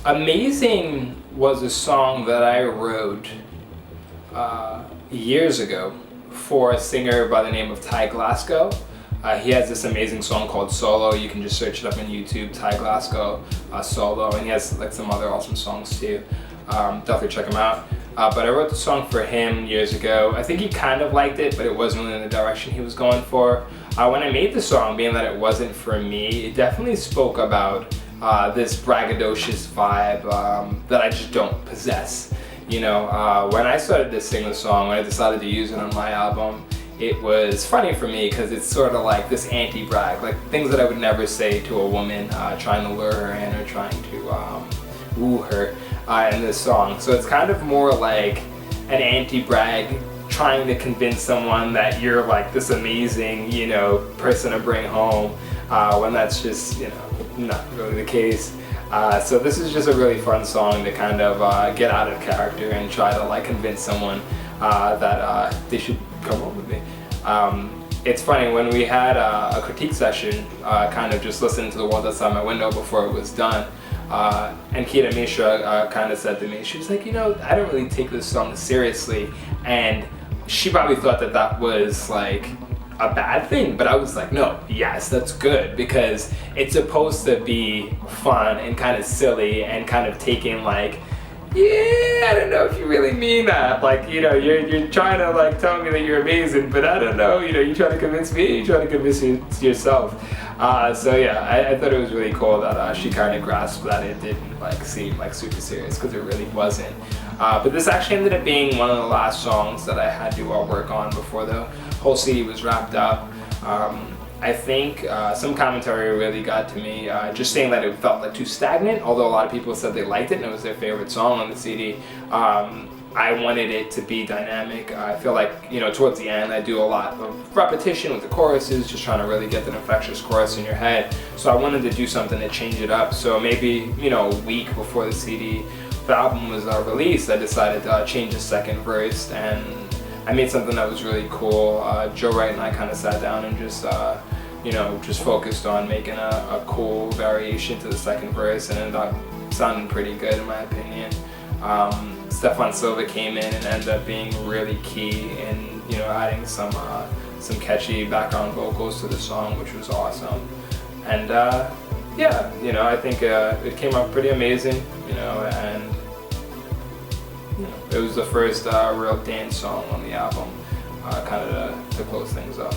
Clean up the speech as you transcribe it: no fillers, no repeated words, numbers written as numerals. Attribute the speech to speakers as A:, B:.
A: Amazing was a song that I wrote years ago for a singer by the name of Ty Glasgow. He has this amazing song called Solo. You can just search it up on YouTube, Ty Glasgow Solo, and he has like some other awesome songs too. Definitely check him out. But I wrote the song for him years ago. I think he kind of liked it, but it wasn't really in the direction he was going for. When I made the song, being that it wasn't for me, it definitely spoke about this braggadocious vibe that I just don't possess. You know, when I started to sing the song, when I decided to use it on my album, it was funny for me because it's sort of like this anti-brag, like things that I would never say to a woman trying to lure her in or trying to woo her in this song. So it's kind of more like an anti-brag, trying to convince someone that you're like this amazing, you know, person to bring home, when that's just, you know, not really the case. So this is just a really fun song to kind of get out of character and try to like convince someone that they should come home with me. It's funny, when we had a critique session, kind of just listening to the world outside my window before it was done, and Kita Mishra kind of said to me, she was like, you know, I don't really take this song seriously, and she probably thought that that was like a bad thing, but I was like, no, yes, that's good, because it's supposed to be fun and kind of silly and kind of taking like, yeah, I don't know if you really mean that. Like, you know, you're trying to like tell me that you're amazing, but I don't know, you know, you trying to convince me, you trying to convince yourself. So yeah, I thought it was really cool that she kind of grasped that it didn't like seem like super serious, because it really wasn't. But this actually ended up being one of the last songs that I had to work on before the whole CD was wrapped up. I think some commentary really got to me, just saying that it felt like too stagnant, although a lot of people said they liked it and it was their favorite song on the CD. I wanted it to be dynamic. I feel like, you know, towards the end I do a lot of repetition with the choruses, just trying to really get that infectious chorus in your head. So I wanted to do something to change it up. So maybe, you know, a week before the album was released, I decided to change the second verse, and I made something that was really cool. Joe Wright and I kind of sat down and just, you know, just focused on making a cool variation to the second verse, and it ended up sounding pretty good in my opinion. Stefan Silva came in and ended up being really key in, you know, adding some catchy background vocals to the song, which was awesome. And yeah, you know, I think it came out pretty amazing, you know, and you know, it was the first real dance song on the album, kind of to close things up.